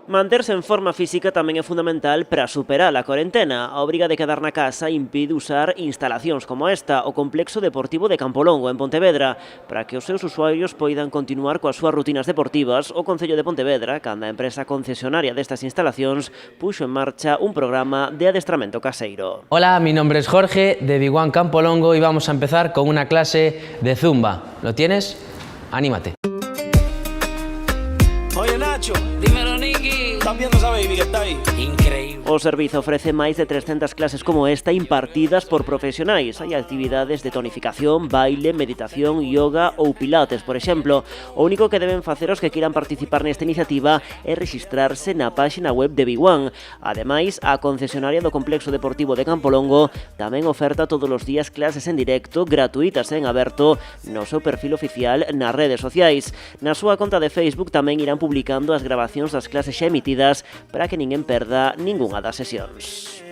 Manterse en forma física tamén é fundamental para superar a cuarentena. A obriga de quedar na casa impide usar instalacións como esta, o Complexo Deportivo de Campolongo, en Pontevedra. Para que os seus usuarios poidan continuar coas súas rutinas deportivas, o Concello de Pontevedra, canda a empresa concesionaria destas instalacións, puxo en marcha un programa de adestramento caseiro. Hola, mi nombre es Jorge, de Biguán Campolongo, y vamos a empezar con una clase de Zumba. ¿Lo tienes? Anímate. Oye, Nacho, dímelo, Niki. ¿Estás viendo esa baby que está ahí? Increíble. O servizo ofrece máis de 300 clases como esta impartidas por profesionais. Hai actividades de tonificación, baile, meditación, yoga ou pilates, por exemplo. O único que deben facer os que queiran participar nesta iniciativa é registrarse na páxina web de Biguán. Ademais, a concesionaria do Complexo Deportivo de Campolongo tamén oferta todos os días clases en directo, gratuitas e en aberto, no seu perfil oficial nas redes sociais. Na súa conta de Facebook tamén irán publicando as grabacións das clases xa emitidas para que ninguén perda ningunha das sesións.